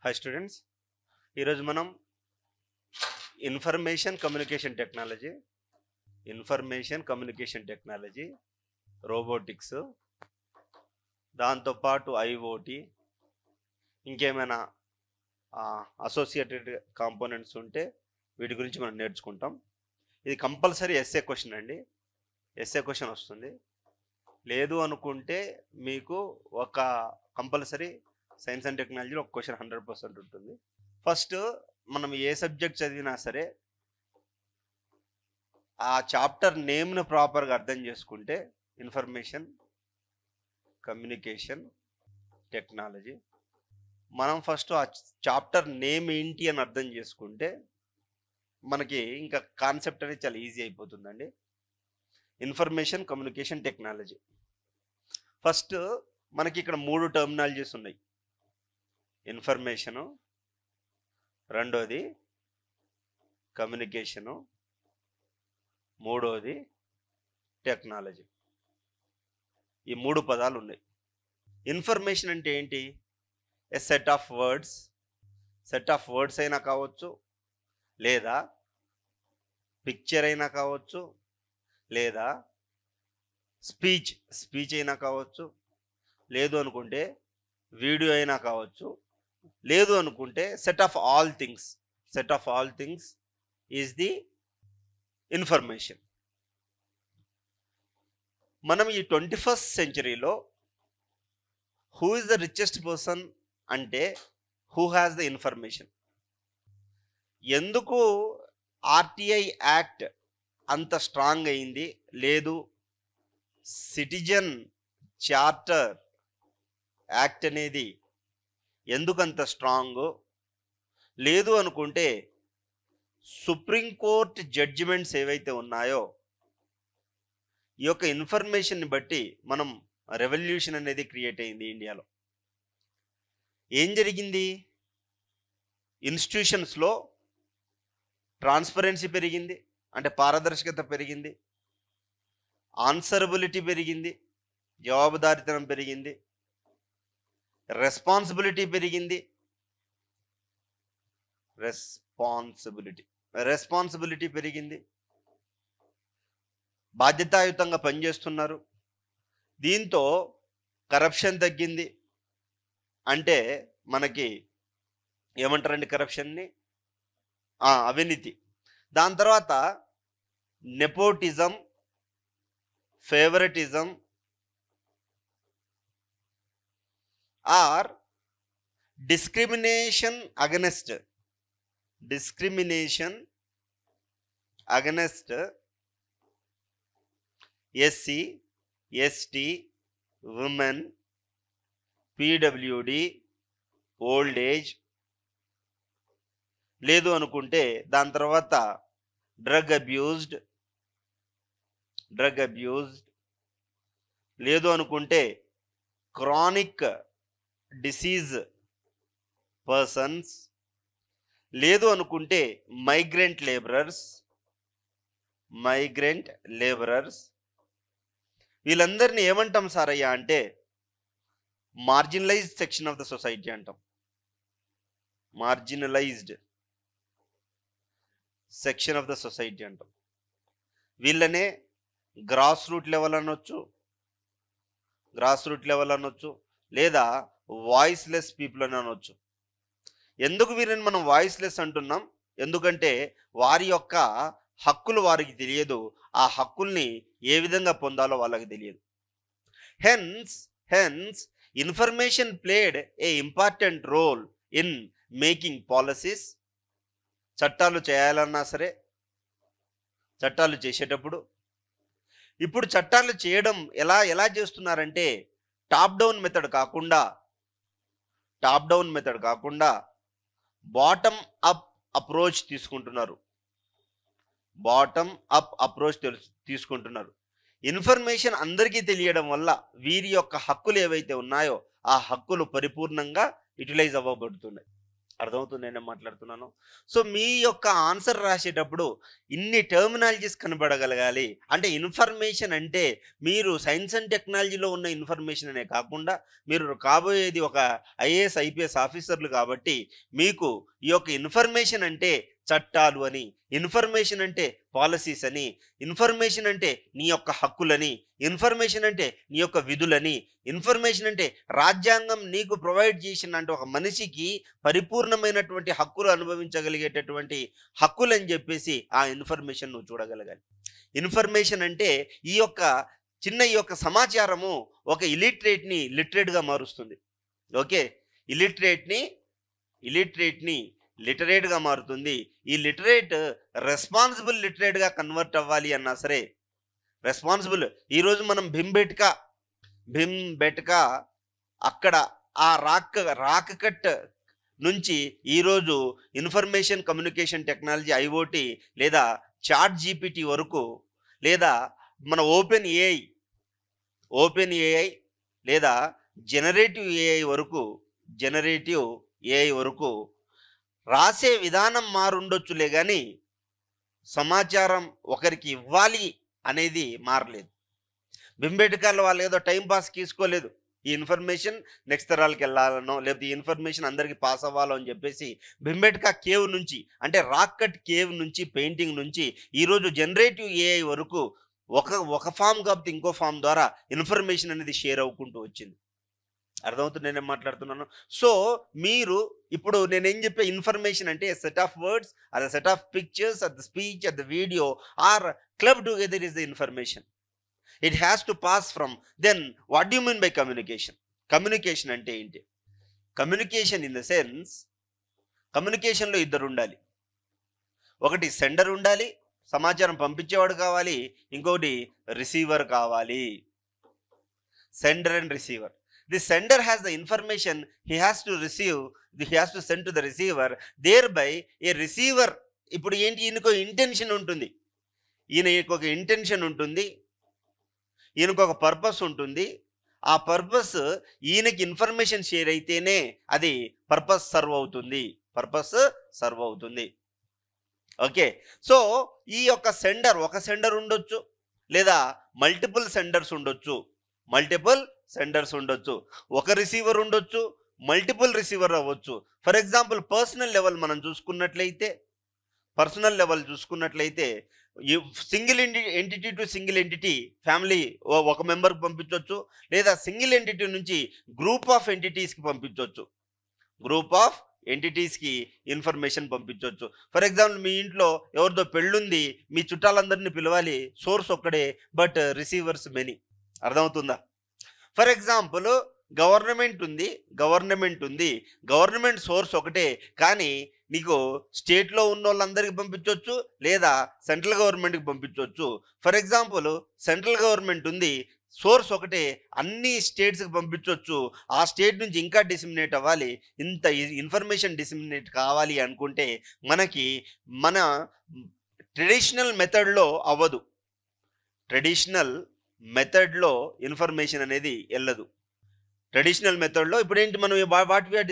Hi students, ఈరోజు మనం information communication technology, robotics, దాంతోపాటు ఐఓటి, ఇంకేమైనా అసోసియేటెడ్ కాంపోనెంట్స్ ఉంటే వీటి గురించి మనం నేర్చుకుంటాం. ఇది కంపల్సరీ ఎస్ఏ క్వశ్చన్ అండి. ఎస్ఏ క్వశ్చన్ వస్తుంది. లేదు అనుకుంటే మీకు ఒక కంపల్సరీ సైన్స్ అండ్ టెక్నాలజీలో ఒక క్వశ్చన్ 100% ఉంటుంది. ఫస్ట్ మనం ఏ సబ్జెక్ట్ చదివినా సరే ఆ చాప్టర్ నేమ్ను ప్రాపర్గా అర్థం చేసుకుంటే ఇన్ఫర్మేషన్ కమ్యూనికేషన్ టెక్నాలజీ, మనం ఫస్ట్ ఆ చాప్టర్ నేమ్ ఏంటి అని అర్థం చేసుకుంటే మనకి ఇంకా కాన్సెప్ట్ అనేది చాలా ఈజీ అయిపోతుందండి. ఇన్ఫర్మేషన్ కమ్యూనికేషన్ టెక్నాలజీ ఫస్ట్ మనకి ఇక్కడ 3 టర్మినాలజీస్ ఉన్నాయి. ఇన్ఫర్మేషను, రెండోది కమ్యూనికేషను, మూడోది టెక్నాలజీ. ఈ 3 పదాలు ఉన్నాయి. ఇన్ఫర్మేషన్ అంటే ఏంటి? ఎ సెట్ ఆఫ్ వర్డ్స్ అయినా కావచ్చు, లేదా పిక్చర్ అయినా కావచ్చు, లేదా స్పీచ్ అయినా కావచ్చు, లేదు అనుకుంటే వీడియో అయినా కావచ్చు, లేదు అనుకుంటే set of all things is the information. మనం ఈ 21st సెంచరీలో who is the richest person అంటే హూ హ్యాస్ ద ఇన్ఫర్మేషన్. ఎందుకు ఆర్టీఐ యాక్ట్ అంత స్ట్రాంగ్ అయింది, లేదు సిటిజన్ చార్టర్ యాక్ట్ అనేది ఎందుకంత స్ట్రాంగ్, లేదు అనుకుంటే సుప్రీంకోర్టు జడ్జిమెంట్స్ ఏవైతే ఉన్నాయో ఈ యొక్క ఇన్ఫర్మేషన్ని బట్టి మనం రెవల్యూషన్ అనేది క్రియేట్ అయింది ఇండియాలో. ఏం జరిగింది? ఇన్స్టిట్యూషన్స్లో ట్రాన్స్పరెన్సీ పెరిగింది, అంటే పారదర్శకత పెరిగింది, ఆన్సరబిలిటీ పెరిగింది, జవాబుదారీతనం పెరిగింది, రెస్పాన్సిబిలిటీ పెరిగింది. రెస్పాన్సిబిలిటీ పెరిగింది, బాధ్యతాయుతంగా పనిచేస్తున్నారు. దీంతో కరప్షన్ తగ్గింది. అంటే మనకి ఏమంటారండి కరప్షన్ని? అవినీతి. దాని తర్వాత nepotism, favouritism or discrimination against SC, ST, women, PWD, old age, లేదు అనుకుంటే దాని తర్వాత డ్రగ్ అబ్యూజ్డ్, లేదు అనుకుంటే క్రానిక్ డిసీజ్ పర్సన్స్, లేదు అనుకుంటే మైగ్రెంట్ లేబరర్స్. వీళ్ళందరినీ ఏమంటాం సారయ్యా అంటే marginalised section of the society అంటాం. వీళ్ళనే గ్రాస్ రూట్ లెవెల్ అనొచ్చు, లేదా వాయిస్లెస్ పీపుల్ అని అనొచ్చు. ఎందుకు వీరిని మనం వాయిస్లెస్ అంటున్నాం? ఎందుకంటే వారి యొక్క హక్కులు వారికి తెలియదు, ఆ హక్కుల్ని ఏ విధంగా పొందాలో వాళ్ళకి తెలియదు. Hence information played a important role in making policies. చట్టాలు చేయాలన్నా సరే, చట్టాలు చేసేటప్పుడు ఇప్పుడు చట్టాలు చేయడం ఎలా చేస్తున్నారంటే టాప్ డౌన్ మెథడ్ కాకుండా బాటమ్ అప్ అప్రోచ్ తీసుకుంటున్నారు. ఇన్ఫర్మేషన్ అందరికీ తెలియడం వల్ల వీరి యొక్క హక్కులు ఏవైతే ఉన్నాయో ఆ హక్కులు పరిపూర్ణంగా యూటిలైజ్ అవ్వబడుతున్నాయి. అర్థమవుతుంది నేను మాట్లాడుతున్నాను. సో మీ యొక్క ఆన్సర్ రాసేటప్పుడు ఇన్ని టర్మినాలజీస్ కనబడగలగాలి. అంటే ఇన్ఫర్మేషన్ అంటే మీరు సైన్స్ అండ్ టెక్నాలజీలో ఉన్న ఇన్ఫర్మేషన్ అనే కాకుండా మీరు కాబోయేది ఒక ఐఏఎస్, ఐపీఎస్ ఆఫీసర్లు కాబట్టి మీకు ఈ యొక్క ఇన్ఫర్మేషన్ అంటే చట్టాలు అని, ఇన్ఫర్మేషన్ అంటే పాలసీస్ అని, ఇన్ఫర్మేషన్ అంటే నీ యొక్క హక్కులని, ఇన్ఫర్మేషన్ అంటే నీ యొక్క విధులని, ఇన్ఫర్మేషన్ అంటే రాజ్యాంగం నీకు ప్రొవైడ్ చేసిన అంటే ఒక మనిషికి పరిపూర్ణమైనటువంటి హక్కులు అనుభవించగలిగేటటువంటి హక్కులని చెప్పేసి ఆ ఇన్ఫర్మేషన్ నువ్వు చూడగలగాలి. ఇన్ఫర్మేషన్ అంటే ఈ యొక్క సమాచారము ఒక ఇలిటరేట్ని లిటరేట్గా మారుస్తుంది. ఓకే, ఇలిటరేట్ని లిటరేట్గా మారుతుంది. ఈ లిటరేట్ రెస్పాన్సిబుల్ లిటరేట్గా కన్వర్ట్ అవ్వాలి అన్నా సరే రెస్పాన్సిబుల్. ఈరోజు మనం భీంబెట్కా అక్కడ ఆ రాక్ కట్ నుంచి ఈరోజు ఇన్ఫర్మేషన్ కమ్యూనికేషన్ టెక్నాలజీ ఐఓటి లేదా చాట్ జీపీటీ వరకు లేదా మన ఓపెన్ ఏఐ లేదా జనరేటివ్ ఏఐ వరకు రాసే విధానం మారుండొచ్చులే కానీ సమాచారం ఒకరికి ఇవ్వాలి అనేది మారలేదు. భీంబేట్కాలో వాళ్ళు ఏదో టైం పాస్ తీసుకోలేదు. ఈ ఇన్ఫర్మేషన్ నెక్స్ట్ తరాలకు వెళ్ళాలనో లేకపోతే ఈ ఇన్ఫర్మేషన్ అందరికీ పాస్ అవ్వాలో అని చెప్పేసి భీంబేట్కా కేవ్ నుంచి అంటే రాక్ కట్ కేవ్ నుంచి పెయింటింగ్ నుంచి ఈరోజు జనరేటివ్ ఏఐ వరకు ఒక ఫామ్ కాబట్టి ఇంకో ఫామ్ ద్వారా ఇన్ఫర్మేషన్ అనేది షేర్ అవ్వుకుంటూ వచ్చింది. అర్థమవుతుంది నేనేం మాట్లాడుతున్నాను. సో మీరు ఇప్పుడు నేనేం చెప్పే ఇన్ఫర్మేషన్ అంటే set of words or the set of pictures or the speech or the video or club together is the information. It has to pass from. Then what do mean by communication? Communication అంటే ఏంటి? Communication in the sense కమ్యూనికేషన్లో ఇద్దరు ఉండాలి. ఒకటి sender ఉండాలి, సమాచారం పంపించేవాడు కావాలి, ఇంకొకటి రిసీవర్ కావాలి. Sender and receiver. The sender has the information he has to send to the receiver. Thereby a receiver ఇప్పుడు ఏంటి, ఈయనకు ఇంటెన్షన్ ఉంటుంది, ఈయనకు ఒక పర్పస్ ఉంటుంది. ఆ పర్పస్ ఈయనకి ఇన్ఫర్మేషన్ షేర్ అయితేనే అది పర్పస్ సర్వ్ అవుతుంది. ఓకే, సో ఈ యొక్క ఒక సెండర్ ఉండొచ్చు లేదా మల్టిపుల్ సెండర్స్ ఉండొచ్చు, ఒక రిసీవర్ ఉండొచ్చు, మల్టిపుల్ రిసీవర్ అవ్వచ్చు. ఫర్ ఎగ్జాంపుల్ పర్సనల్ లెవెల్ మనం చూసుకున్నట్లయితే single entity to single entity family ఒక మెంబర్కి పంపించవచ్చు, లేదా సింగిల్ ఎంటిటీ నుంచి గ్రూప్ ఆఫ్ ఎంటిటీస్కి పంపించవచ్చు, ఇన్ఫర్మేషన్ పంపించవచ్చు. ఫర్ ఎగ్జాంపుల్ మీ ఇంట్లో ఎవరిదో పెళ్ళుంది, మీ చుట్టాలందరినీ పిలవాలి, సోర్స్ ఒక్కడే బట్ రిసీవర్స్ మెనీ. అర్థమవుతుందా? ఫర్ ఎగ్జాంపుల్ గవర్నమెంట్ ఉంది, గవర్నమెంట్ సోర్స్ ఒకటే కానీ నీకు స్టేట్లో ఉన్న వాళ్ళందరికీ పంపించవచ్చు లేదా సెంట్రల్ గవర్నమెంట్కి పంపించవచ్చు. ఫర్ ఎగ్జాంపుల్ సెంట్రల్ గవర్నమెంట్ ఉంది, సోర్స్ ఒకటే, అన్ని స్టేట్స్కి పంపించవచ్చు. ఆ స్టేట్ నుంచి ఇంకా డిసిమినేట్ అవ్వాలి, ఇంత ఇన్ఫర్మేషన్ డిసిమినేట్ కావాలి అనుకుంటే మన ట్రెడిషనల్ మెథడ్లో అవ్వదు. ట్రెడిషనల్ మెథడ్లో ఇన్ఫర్మేషన్ అనేది వెళ్ళదు. ట్రెడిషనల్ మెథడ్లో ఇప్పుడు ఏంటి, మనం what we are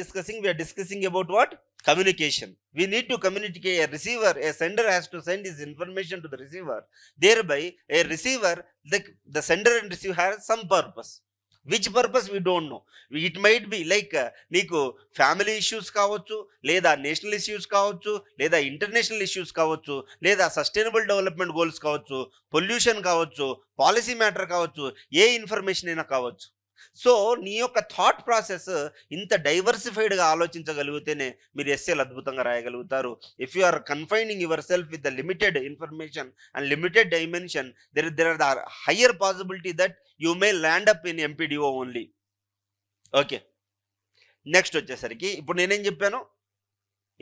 discussing about what? Communication. We need to communicate. A receiver, a sender has to send his information to the receiver. Thereby, a receiver, the sender and receiver has some purpose. Which purpose we don't know. It might be like నీకు family issues కావచ్చు, లేదా national issues కావచ్చు, లేదా international issues కావచ్చు, లేదా sustainable development goals కావచ్చు, pollution కావచ్చు, policy matter కావచ్చు, ఏ ఇన్ఫర్మేషన్ అయినా కావచ్చు. సో నీ యొక్క థాట్ ప్రాసెస్ ఇంత డైవర్సిఫైడ్గా ఆలోచించగలిగితేనే మీరు ఎస్సేలు అద్భుతంగా రాయగలుగుతారు. If you are confining yourself with the limited information and limited dimension, there are the higher possibility that you may land up in MPDO only. Okay, next వచ్చేసరికి ఇప్పుడు నేనేం చెప్పాను,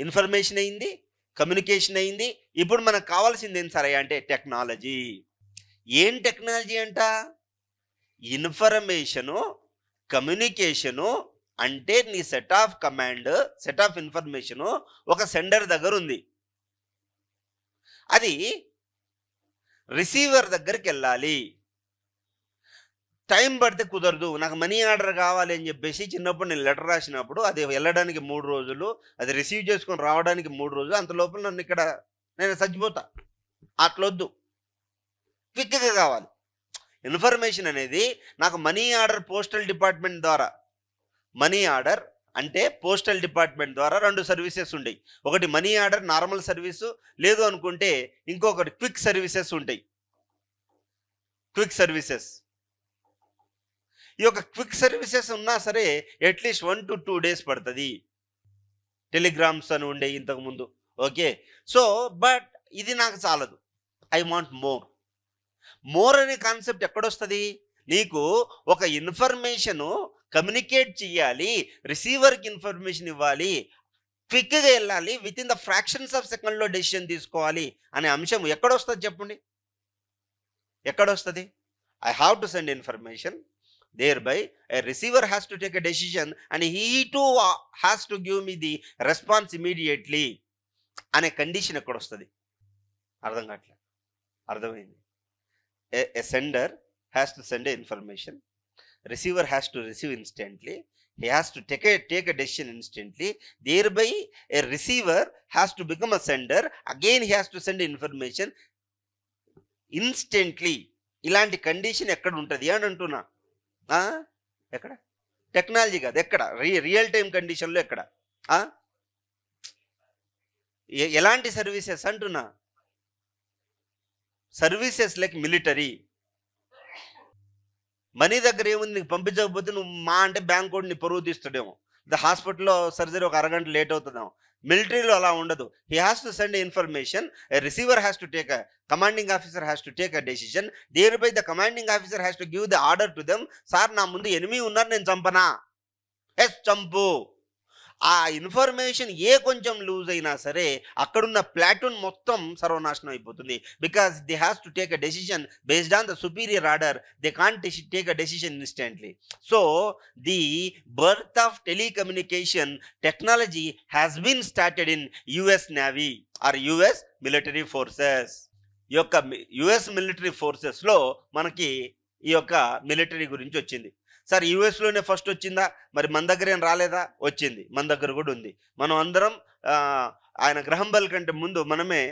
ఇన్ఫర్మేషన్ అయింది, కమ్యూనికేషన్ అయింది. ఇప్పుడు మనకు కావాల్సింది ఏం సరే అంటే టెక్నాలజీ. ఏం టెక్నాలజీ అంట? ఇన్ఫర్మేషను, కమ్యూనికేషను అంటే నీ సెట్ ఆఫ్ ఇన్ఫర్మేషను ఒక సెండర్ దగ్గర ఉంది, అది రిసీవర్ దగ్గరికి వెళ్ళాలి. టైం పడితే కుదరదు, నాకు మనీ ఆర్డర్ కావాలి అని చెప్పేసి చిన్నప్పుడు నేను లెటర్ రాసినప్పుడు అది వెళ్ళడానికి 3 రోజులు, అది రిసీవ్ చేసుకొని రావడానికి 3 రోజులు, అంత లోపల నన్ను ఇక్కడ నేను చచ్చిపోతా. అట్లొద్దు, క్విక్గా కావాలి ఇన్ఫర్మేషన్ అనేది. నాకు మనీ ఆర్డర్ పోస్టల్ డిపార్ట్మెంట్ ద్వారా, మనీ ఆర్డర్ అంటే పోస్టల్ డిపార్ట్మెంట్ ద్వారా 2 సర్వీసెస్ ఉంటాయి. ఒకటి మనీ ఆర్డర్ నార్మల్ సర్వీసు, లేదు అనుకుంటే ఇంకొకటి క్విక్ సర్వీసెస్ ఉంటాయి. క్విక్ సర్వీసెస్, ఈ యొక్క క్విక్ సర్వీసెస్ ఉన్నా సరే అట్లీస్ట్ 1 to 2 days పడుతుంది. టెలిగ్రామ్స్ అని ఉండే ఇంతకుముందు. ఓకే, సో బట్ ఇది నాకు చాలదు, ఐ వాంట్ మోర్. మోర్ అనే కాన్సెప్ట్ ఎక్కడొస్తుంది? నీకు ఒక ఇన్ఫర్మేషను కమ్యూనికేట్ చేయాలి, రిసీవర్కి ఇన్ఫర్మేషన్ ఇవ్వాలి, క్విక్గా వెళ్ళాలి, within the fractions of సెకండ్లో డెసిషన్ తీసుకోవాలి అనే అంశం ఎక్కడొస్తుంది చెప్పండి? ఎక్కడొస్తుంది? I have to send information, thereby a receiver has to take a decision and he too has to give me the response immediately అనే కండిషన్ ఎక్కడొస్తుంది? అర్థం కావట్లేదు. అర్థమైంది. a sender has to send a information, receiver has to receive instantly, he has to take a decision instantly, thereby a receiver has to become a sender, again he has to send information instantly. ఇలాంటి condition ఎక్కడ ఉంటుంది అని అంటున్నా. ఎక్కడ? Technology కాదు, ఎక్కడ? Real time కండిషన్లో ఎక్కడ? ఎలాంటి సర్వీసెస్ అంటున్నా? Services like military. మనీ దగ్గర ఏముంది, నీకు పంపించకపోతే నువ్వు మా అంటే బ్యాంక్ కూడా నీ పరువు తీస్తాడేమో, హాస్పిటల్లో సర్జరీ ఒక అరగంట లేట్ అవుతుందేమో. మిలిటరీలో అలా ఉండదు. He has to send information, receiver has to take commanding officer has to take a decision, there by the commanding officer has to give the order to them. Sir నా ముందు enemy ఉన్నారు, నేను చంపనా? Yes చంపు. ఆ information ఏ కొంచెం loose అయినా సరే అక్కడున్న ప్లాటూన్ మొత్తం సర్వనాశనం అయిపోతుంది. Because they has to take a decision based on the superior order, they can't take a decision instantly. So the birth of telecommunication technology has been started in US navy or US military forces. ఈ యొక్క US military ఫోర్సెస్లో మనకి ఈ యొక్క military గురించి వచ్చింది. Sir యూఎస్లోనే first వచ్చిందా? మరి మన దగ్గర ఏం రాలేదా? వచ్చింది, మన దగ్గర కూడా ఉంది. మనం అందరం ఆయన గ్రహం బెల్ కంటే ముందు మనమే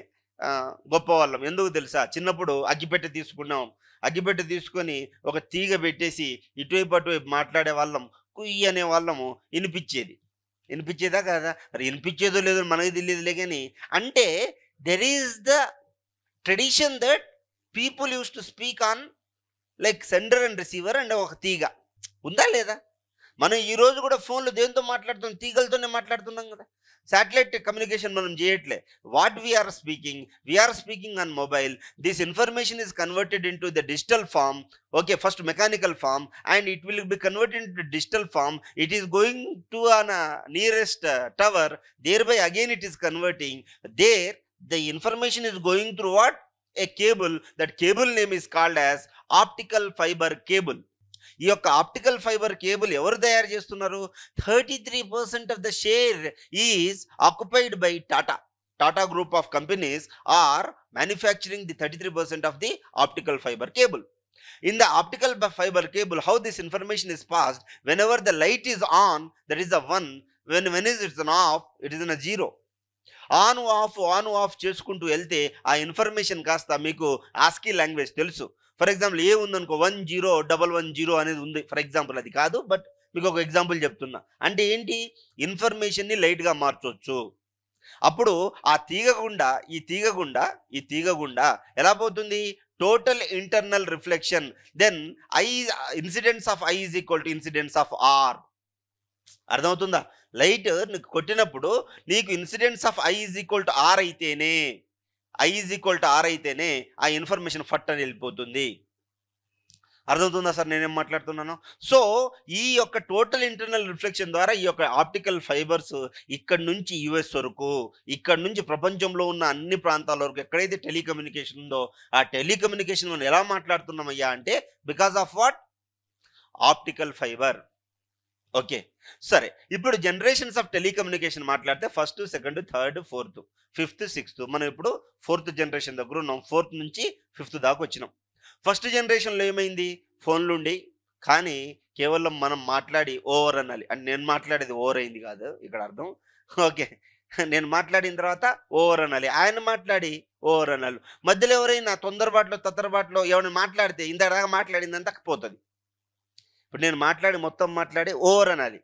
గొప్పవాళ్ళం. ఎందుకు తెలుసా? చిన్నప్పుడు అగ్గిపెట్టె తీసుకున్నాం, అగ్గిపెట్టె తీసుకొని ఒక తీగ పెట్టేసి ఇటువైపు అటువైపు మాట్లాడే వాళ్ళం, కుయ్యి అనే వాళ్ళము, వినిపించేదా కాదా? మరి వినిపించేదో లేదో మనకి తెలియదులే. కానీ అంటే there is the tradition that people use to speak on like sender and receiver and ఒక తీగ ఉందా లేదా? మనం ఈరోజు కూడా ఫోన్లో దేంతో మాట్లాడుతున్నాం? తీగలతోనే మాట్లాడుతున్నాం కదా. శాటిలైట్ కమ్యూనికేషన్ మనం చేయట్లే. What we are speaking on mobile. This information is converted in to the digital form. Okay, first mechanical form and it will be converted in to digital form. It is going to an nearest tower, there by again it is converting. There the information is going through what? A cable. That cable name is called as optical fibre cable. ఈ యొక్క optical fibre cable ఎవరు తయారు చేస్తున్నారు? 33% of the share is occupied by Tata group of companies or manufacturing the 33% of the optical fibre cable. In the optical fiber cable, how this information is passed, whenever the light is on, that is a 1, when is it an off, it is in a 0. On off చేసుకుంటూ వెళ్తే ఆ information కాస్త మీకు Aashiqui language తెలుసు. For example ఏ ఉందనుకో 10110 అనేది ఉంది for example. అది కాదు, బట్ మీకు ఒక ఎగ్జాంపుల్ చెప్తున్నా. అంటే ఏంటి? ఇన్ఫర్మేషన్ని లైట్గా మార్చవచ్చు. అప్పుడు ఆ తీగ గుండా ఎలా పోతుంది? Total internal reflection. Then incidence of i is equal to incidence of r. అర్థమవుతుందా? లైట్ నీకు కొట్టినప్పుడు నీకు incidence of i is equal to r అయితేనే ఆ ఇన్ఫర్మేషన్ ఫట్ అని వెళ్ళిపోతుంది. అర్థమవుతుందా సార్ నేనేం మాట్లాడుతున్నాను? సో ఈ యొక్క టోటల్ ఇంటర్నల్ రిఫ్లెక్షన్ ద్వారా ఈ యొక్క ఆప్టికల్ ఫైబర్స్ ఇక్కడ నుంచి యుఎస్ వరకు, ఇక్కడ నుంచి ప్రపంచంలో ఉన్న అన్ని ప్రాంతాల వరకు ఎక్కడైతే టెలికమ్యూనికేషన్ ఉందో ఆ టెలికమ్యూనికేషన్ మనం ఎలా మాట్లాడుతున్నామయ్యా అంటే because of what? Optical fibre. Okay సరే, ఇప్పుడు జనరేషన్స్ ఆఫ్ టెలికమ్యూనికేషన్ మాట్లాడితే 1st, 2nd, 3rd, 4th, 5th, 6th. మనం ఇప్పుడు 4th జనరేషన్ దగ్గర ఉన్నాం. 4th నుంచి 5th దాకా వచ్చినాం. ఫస్ట్ జనరేషన్లో ఏమైంది? ఫోన్లు ఉండి కానీ కేవలం మనం మాట్లాడి ఓవర్ అనాలి. అంటే నేను మాట్లాడేది ఓవర్ అయింది కాదు ఇక్కడ అర్థం. ఓకే. నేను మాట్లాడిన తర్వాత ఓవర్ అనాలి. ఆయన మాట్లాడి ఓవర్ అనాలి. మధ్యలో ఎవరైనా తొందరపాటులో, తత్తరపాటులో ఎవరైనా మాట్లాడితే ఇందాక మాట్లాడిందంతా పోతది. ఇప్పుడు నేను మొత్తం మాట్లాడి ఓవర్ అనాలి.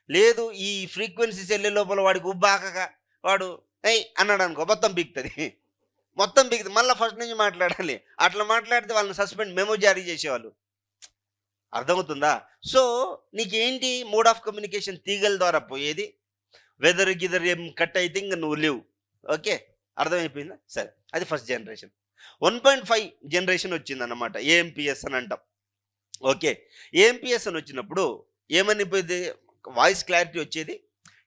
లేదు ఈ ఫ్రీక్వెన్సీస్ ఎళ్ళే లోపల వాడికి ఉబ్బాకగా వాడు ఏయ్ అన్నాడనుకో మొత్తం పీకుతది. మొత్తం పీకుతది. మళ్ళా ఫస్ట్ నుంచి మాట్లాడాలి. అట్లా మాట్లాడితే వాళ్ళని సస్పెండ్ మెమో జారీ చేసేవాళ్ళు. అర్థమవుతుందా? సో, నీకేంటి మోడ్ ఆఫ్ కమ్యూనికేషన్ తీగల ద్వారా పోయేది. వెదర్ గిదర్ ఏం కట్ అయితే ఇంక నువ్వు లేవు. ఓకే. అర్థమైపోయిందా? సరే. అది ఫస్ట్ జనరేషన్. 1.5 జనరేషన్ వచ్చిందన్నమాట. ఏఎంపీఎస్ అని అంటాం. ఓకే. ఏఎంపీఎస్ అని వచ్చినప్పుడు ఏమనిపోయింది? వాయిస్ క్లారిటీ వచ్చేది.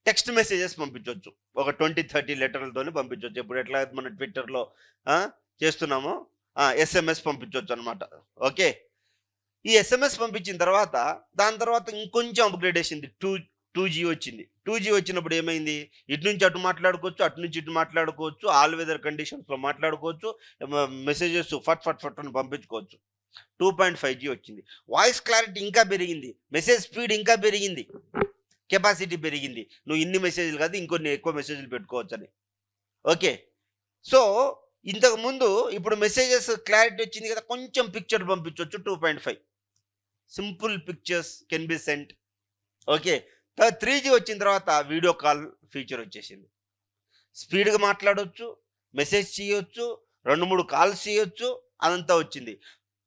టెక్స్ట్ మెసేజెస్ పంపించవచ్చు. ఒక 20-30 లెటర్లతోని పంపించవచ్చు. ఇప్పుడు ఎట్లా మన ట్విట్టర్‌లో చేస్తున్నామో ఎస్ఎంఎస్ పంపించవచ్చు అనమాట. ఓకే. ఈ ఎస్ఎంఎస్ పంపించిన తర్వాత దాని తర్వాత ఇంకొంచెం అప్‌గ్రేడేషన్ 2G వచ్చింది. 2G వచ్చినప్పుడు ఏమైంది? ఇటు నుంచి అటు మాట్లాడుకోవచ్చు, అటు నుంచి ఇటు మాట్లాడుకోవచ్చు, ఆల్ వెదర్ కండిషన్స్‌లో మాట్లాడుకోవచ్చు, మెసేజెస్ ఫట్ ఫట్ ఫట్ అని పంపించుకోవచ్చు. 2.5G వచ్చింది. వాయిస్ క్లారిటీ ఇంకా పెరిగింది. మెసేజ్ స్పీడ్ ఇంకా పెరిగింది. కెపాసిటీ పెరిగింది. నువ్వు ఇన్ని మెసేజ్‌లు కాదు ఇంకొన్ని ఎక్కువ మెసేజ్‌లు పెట్టుకోవచ్చని. ఓకే. సో, ఇంతకుముందు ఇప్పుడు మెసేజెస్ క్లారిటీ వచ్చింది కదా! కొంచెం పిక్చర్ పంపించొచ్చు 2.5. Simple pictures can be sent. Okay. 3G వచ్చిన తర్వాత వీడియో కాల్ ఫీచర్ వచ్చేసింది. స్పీడ్‌గా మాట్లాడొచ్చు, మెసేజ్ చేయొచ్చు, 2, 3 కాల్స్ చేయొచ్చు, అదంతా వచ్చింది.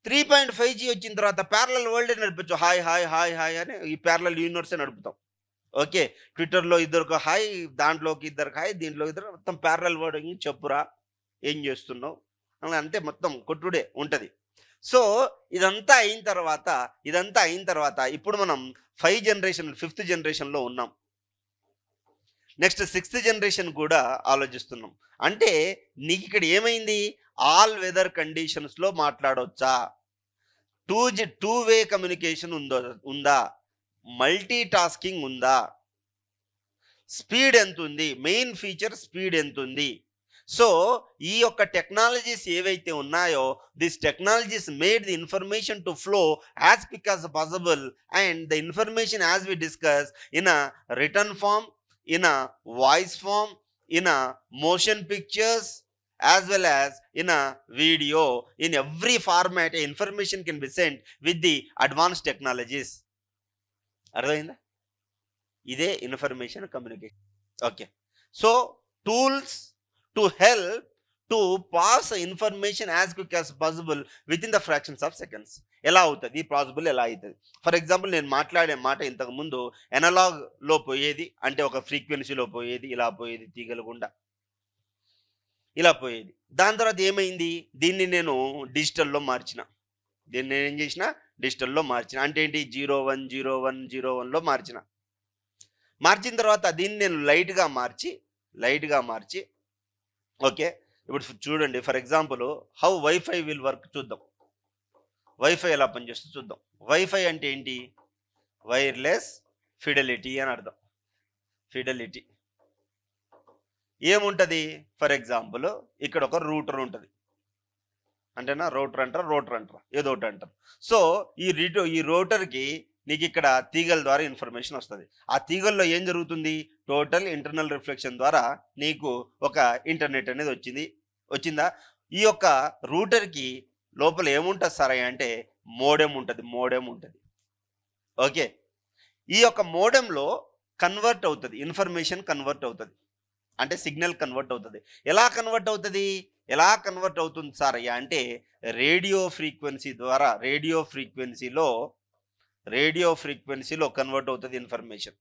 3.5G వచ్చిన తర్వాత ప్యారలల్ వరల్డే నడపొచ్చు. హాయ్, హాయ్, హాయ్, హాయ్ అని ఈ ప్యారలల్ యూనివర్సే నడుపుతాం. ఓకే. ట్విట్టర్‌లో ఇద్దరికి హాయ్, దాంట్లోకి ఇద్దరికి హాయ్, దీంట్లో ఇద్దరు మొత్తం ప్యారలల్ వర్డింగ్ చెప్పురా, ఏం చేస్తున్నావు? అలా అంటే మొత్తం కొట్టుడే ఉంటది. సో, ఇదంతా అయిన తర్వాత ఇప్పుడు మనం 5th జనరేషన్‌లో ఉన్నాం. నెక్స్ట్ 6th జనరేషన్ కూడా ఆలోచిస్తున్నాం. అంటే నీకిక్కడ ఏమైంది? ఆల్ వెదర్ కండిషన్స్‌లో మాట్లాడొచ్చా? 2 వే కమ్యూనికేషన్ ఉందా? మల్టీ టాస్కింగ్ ఉందా? స్పీడ్ ఎంతుంది? మెయిన్ ఫీచర్ స్పీడ్ ఎంతుంది? సో, ఈ యొక్క టెక్నాలజీస్ ఏవైతే ఉన్నాయో this technologies made the information to flow as quick as possible and the information as we discuss in a written form, in a voice form, in a motion pictures as well as in a video. In every format information can be sent with the advanced technologies. అర్థమైందా? ఇదే information communication. Okay. So, tools to help to pass information as quick as possible with in the fractions of seconds. ఎలా అవుతుంది? Possible ఎలా అవుతుంది? For example నేను మాట్లాడే మాట ఇంతకుముందు ఎనలాగ్లో పోయేది, అంటే ఒక ఫ్రీక్వెన్సీలో పోయేది, ఇలా పోయేది తీగల గుండా, ఇలా పోయేది. దాని తర్వాత ఏమైంది? దీన్ని నేను డిజిటల్‌లో మార్చిన. దీన్ని నేనేం చేసిన? డిజిటల్‌లో మార్చిన. అంటే ఏంటి? 010101లో మార్చిన. మార్చిన తర్వాత దీన్ని నేను లైట్‌గా మార్చి ఓకే. ఇప్పుడు చూడండి for example how wifi will work చూద్దాం. వైఫై ఎలా పనిచేస్తుందో చూద్దాం. వైఫై అంటే ఏంటి? వైర్‌లెస్ ఫిడెలిటీ అని అర్థం. ఫిడెలిటీ. ఏముంటది? ఫర్ ఎగ్జాంపుల్ ఇక్కడ ఒక రూటర్ ఉంటుంది. అంటేనా రోటర్ అంటారా ఏదో ఒకటి అంటారు. సో, ఈ రోటర్‌కి నీకు ఇక్కడ తీగల ద్వారా ఇన్ఫర్మేషన్ వస్తుంది. ఆ తీగల్లో ఏం జరుగుతుంది? టోటల్ ఇంటర్నల్ రిఫ్లెక్షన్ ద్వారా నీకు ఒక ఇంటర్నెట్ అనేది వచ్చిందా? ఈ యొక్క రూటర్‌కి లోపల ఏముంటుంది సార్ అంటే మోడెం ఉంటుంది. ఓకే. ఈ యొక్క మోడెంలో కన్వర్ట్ అవుతుంది. ఇన్ఫర్మేషన్ కన్వర్ట్ అవుతుంది. అంటే సిగ్నల్ కన్వర్ట్ అవుతుంది. ఎలా కన్వర్ట్ అవుతుంది సార్ అంటే రేడియో ఫ్రీక్వెన్సీలో కన్వర్ట్ అవుతుంది ఇన్ఫర్మేషన్.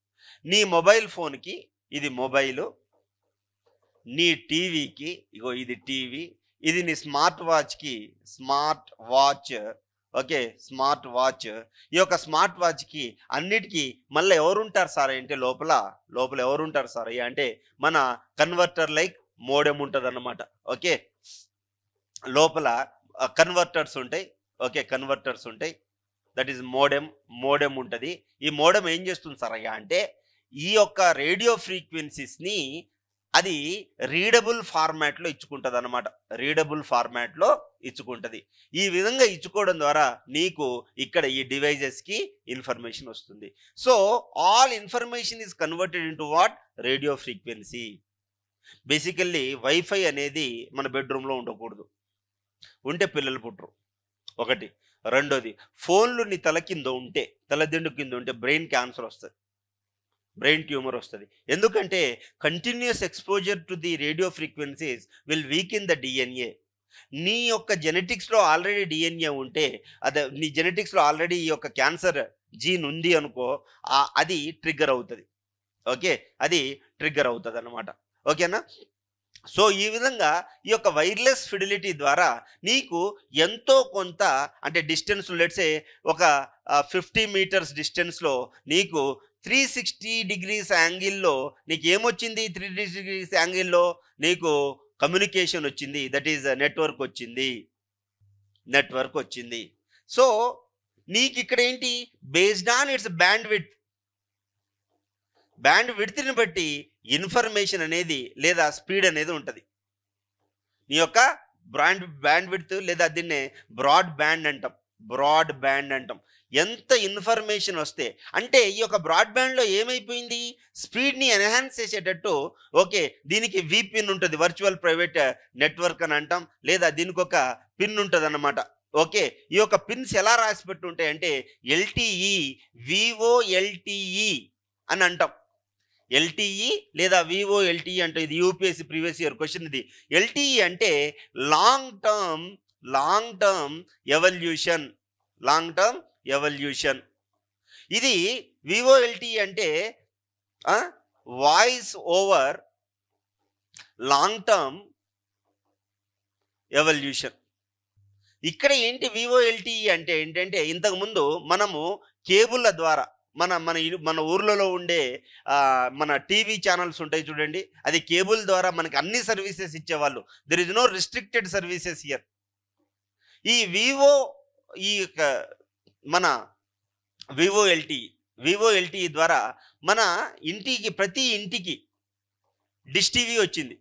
నీ మొబైల్ ఫోన్‌కి ఇది మొబైలు, నీ టీవీకి ఇగో ఇది టీవీ, ఇది నీ smart watch. Okay. Smart watch. ఈ యొక్క స్మార్ట్ వాచ్‌కి అన్నిటికీ మళ్ళీ ఎవరుంటారు సార్ అంటే లోపల ఎవరుంటారు సార్ అంటే మన కన్వర్టర్ లైక్ మోడెం ఉంటదన్నమాట. ఓకే. లోపల కన్వర్టర్స్ ఉంటాయి. ఓకే. కన్వర్టర్స్ ఉంటాయి. దట్ ఈస్ మోడెం ఉంటది. ఈ మోడెం ఏం చేస్తుంది సార్ అంటే ఈ యొక్క రేడియో ఫ్రీక్వెన్సీస్‌ని అది రీడబుల్ ఫార్మాట్లో ఇచ్చుకుంటుంది అనమాట. రీడబుల్ ఫార్మాట్లో ఇచ్చుకుంటుంది. ఈ విధంగా ఇచ్చుకోవడం ద్వారా నీకు ఇక్కడ ఈ డివైజెస్కి ఇన్ఫర్మేషన్ వస్తుంది. So all information is converted into what? Radio frequency. Basically wifi అనేది మన బెడ్రూమ్లో ఉండకూడదు. ఉంటే పిల్లలు పుట్టరు, ఒకటి. రెండోది, ఫోన్లు నీ తల కింద ఉంటే, తలదిండు కింద ఉంటే బ్రెయిన్ క్యాన్సర్ వస్తుంది, బ్రెయిన్ ట్యూమర్ వస్తుంది. ఎందుకంటే continuous exposure to the radio frequencies will weaken the DNA. నీ యొక్క జెనెటిక్స్లో ఆల్రెడీ డిఎన్ఏ ఉంటే, అదే నీ జెనెటిక్స్లో ఆల్రెడీ ఈ యొక్క క్యాన్సర్ జీన్ ఉంది అనుకో, అది ట్రిగ్గర్ అవుతుంది. ఓకే, అది ట్రిగ్గర్ అవుతుంది అన్నమాట. ఓకేనా? సో ఈ విధంగా ఈ యొక్క వైర్లెస్ ఫిడిలిటీ ద్వారా నీకు ఎంతో కొంత, అంటే డిస్టెన్స్ లెట్సే ఒక 50 మీటర్స్ డిస్టెన్స్లో నీకు 360 డిగ్రీస్ యాంగిల్లో నీకు ఏమొచ్చింది? 360 డిగ్రీస్ యాంగిల్లో నీకు కమ్యూనికేషన్ వచ్చింది, దట్ ఈజ్ నెట్వర్క్ వచ్చింది. సో నీకు ఇక్కడ ఏంటి? బేస్డ్ ఆన్ ఇట్స్ బ్యాండ్ విడ్త్ని బట్టి ఇన్ఫర్మేషన్ అనేది లేదా స్పీడ్ అనేది ఉంటుంది. నీ యొక్క బ్యాండ్ విడ్త్ లేదా దీన్నే బ్రాడ్ బ్యాండ్ అంటాం. ఎంత ఇన్ఫర్మేషన్ వస్తే, అంటే ఈ యొక్క బ్రాడ్బ్యాండ్లో ఏమైపోయింది? స్పీడ్ని ఎన్హాన్స్ చేసేటట్టు, ఓకే, దీనికి పిన్ ఉంటుంది, వర్చువల్ ప్రైవేట్ నెట్వర్క్ అని అంటాం, లేదా దీనికి ఒక పిన్ ఉంటుంది అన్నమాట. ఓకే, ఈ యొక్క పిన్స్ ఎలా రాసి పెట్టి ఉంటాయి అంటే LTE, VOLTE అని అంటాం. LTE లేదా VOLTE అంటే ఇది యూపీఎస్సీ ప్రీవియస్ ఇయర్ క్వశ్చన్. ఇది LTE అంటే లాంగ్ టర్మ్ ఎవల్యూషన్. ఇది VOLTE అంటే voice over long term evolution. ఇక్కడ ఏంటి VOLTE అంటే ఏంటంటే, ఇంతకుముందు మనము కేబుల్ల ద్వారా మన ఊర్లలో ఉండే మన టీవీ ఛానల్స్ ఉంటాయి చూడండి, అది కేబుల్ ద్వారా మనకి అన్ని సర్వీసెస్ ఇచ్చేవాళ్ళు. There is no restricted services here. ఈ మన VOLTE ద్వారా మన ఇంటికి, ప్రతి ఇంటికి డిష్ టీవీ వచ్చింది.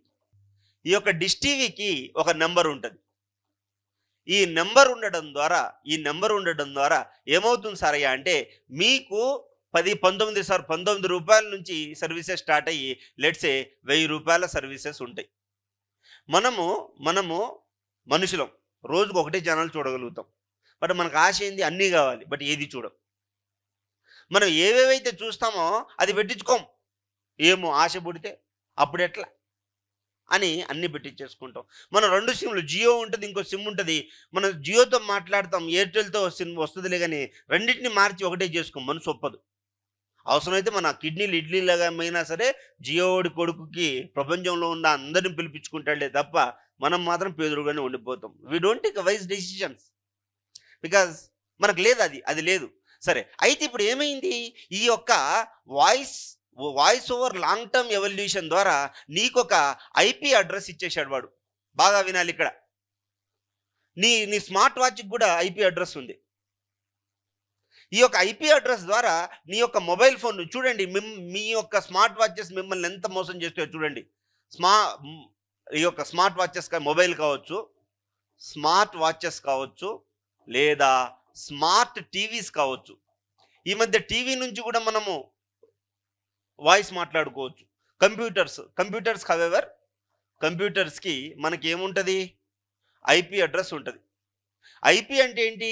ఈ యొక్క డిష్ టీవీకి ఒక నెంబర్ ఉంటుంది. ఈ నెంబర్ ఉండడం ద్వారా ఏమవుతుంది సారయ్య అంటే, మీకు 19 రూపాయల నుంచి సర్వీసెస్ స్టార్ట్ అయ్యి లెట్సే 1000 రూపాయల సర్వీసెస్ ఉంటాయి. మనము మనుషులం, రోజుకు ఒకటే ఛానల్ చూడగలుగుతాం. బట్ మనకు ఆశ ఏంది? అన్నీ కావాలి, బట్ ఏది చూడం. మనం ఏవేవైతే చూస్తామో అది పెట్టించుకోం. ఏమో ఆశ పుడితే అప్పుడు ఎట్లా అని అన్నీ పెట్టించేసుకుంటాం. మనం 2 సిమ్లు, జియో ఉంటుంది, ఇంకో సిమ్ ఉంటుంది. మనం జియోతో మాట్లాడతాం, ఎయిర్టెల్తో సిమ్ వస్తుందిలే, కానీ రెండింటిని మార్చి ఒకటే చేసుకోం. మనసు ఒప్పదు. అవసరమైతే మన కిడ్నీలు ఇడ్లీలాగా అయినా సరే జియోడి కొడుకుకి ప్రపంచంలో ఉన్న అందరిని పిలిపించుకుంటాడే తప్ప మనం మాత్రం పేదరుగానే ఉండిపోతాం. We don't take wise decisions because మనకు లేదు, అది లేదు. సరే, అయితే ఇప్పుడు ఏమైంది? ఈ యొక్క voice over long term evolution ద్వారా నీకు ఒక IP అడ్రస్ ఇచ్చేసాడు వాడు. బాగా వినాలి ఇక్కడ. నీ స్మార్ట్ వాచ్కి కూడా IP అడ్రస్ ఉంది. ఈ యొక్క IP అడ్రస్ ద్వారా నీ యొక్క మొబైల్ ఫోన్ చూడండి, మీ యొక్క స్మార్ట్ వాచెస్ మిమ్మల్ని ఎంత మోసం చేస్తాయో చూడండి. ఈ యొక్క స్మార్ట్ వాచెస్ మొబైల్ కావచ్చు, స్మార్ట్ వాచెస్ కావచ్చు, లేదా స్మార్ట్ టీవీస్ కావచ్చు. ఈ మధ్య టీవీ నుంచి కూడా మనము వాయిస్ మాట్లాడుకోవచ్చు. కంప్యూటర్స్ హవెవర్, కంప్యూటర్స్కి మనకి ఏముంటుంది? IP అడ్రస్ ఉంటుంది. IP అంటే ఏంటి?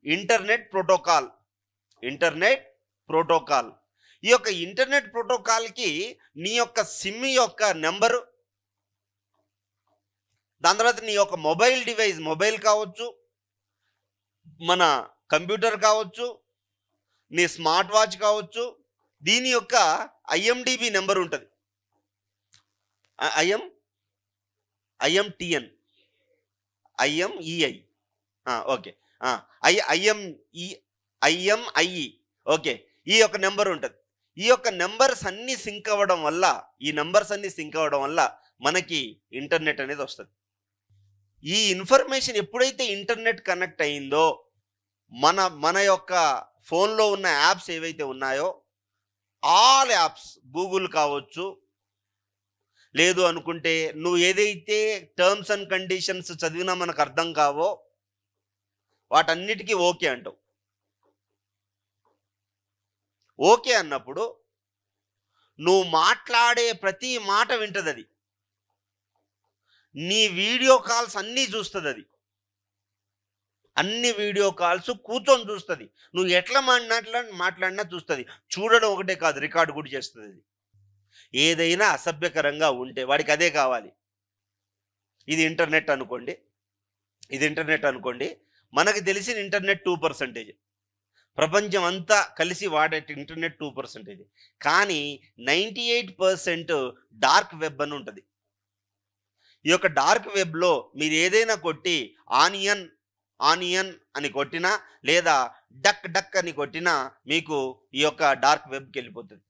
Internet protocol. ఈ యొక్క ఇంటర్నెట్ ప్రోటోకాల్కి నీ యొక్క సిమ్ యొక్క నెంబరు, దాని తర్వాత నీ యొక్క మొబైల్ డివైస్, మొబైల్ కావచ్చు, మన కంప్యూటర్ కావచ్చు, నీ స్మార్ట్ వాచ్ కావచ్చు, దీని యొక్క IMDB నెంబర్ ఉంటుంది. IMTN, IMEI, okay, IMIE, okay, ఈ యొక్క నెంబర్ ఉంటుంది. ఈ యొక్క నెంబర్స్ అన్నీ సింక్ అవ్వడం వల్ల మనకి ఇంటర్నెట్ అనేది వస్తుంది. ఈ ఇన్ఫర్మేషన్ ఎప్పుడైతే ఇంటర్నెట్ కనెక్ట్ అయిందో, మన యొక్క ఫోన్లో ఉన్న యాప్స్ ఏవైతే ఉన్నాయో, ఆల్ యాప్స్, గూగుల్ కావచ్చు, లేదు అనుకుంటే నువ్వు ఏదైతే టర్మ్స్ అండ్ కండిషన్స్ చదివినా మనకు అర్థం కావో వాటన్నిటికీ ఓకే అంటావు. ఓకే అన్నప్పుడు నువ్వు మాట్లాడే ప్రతి మాట వింటది అది. నీ వీడియో కాల్స్ అన్నీ చూస్తుంది అది. అన్ని వీడియో కాల్స్ కూర్చొని చూస్తుంది. నువ్వు ఎట్లా మాట్లాడినా చూస్తుంది. చూడడం ఒకటే కాదు, రికార్డు కూడా చేస్తుంది అది. ఏదైనా అసభ్యకరంగా ఉంటే వాడికి అదే కావాలి. ఇది ఇంటర్నెట్ అనుకోండి. మనకు తెలిసిన ఇంటర్నెట్ 2%. ప్రపంచం అంతా కలిసి వాడే ఇంటర్నెట్ 2%. కానీ 98% డార్క్ వెబ్ అని ఉంటుంది. ఈ యొక్క డార్క్ వెబ్లో మీరు ఏదైనా కొట్టి ఆనియన్ అని కొట్టినా లేదా డక్ అని కొట్టినా మీకు ఈ యొక్క డార్క్ వెబ్కి వెళ్ళిపోతుంది.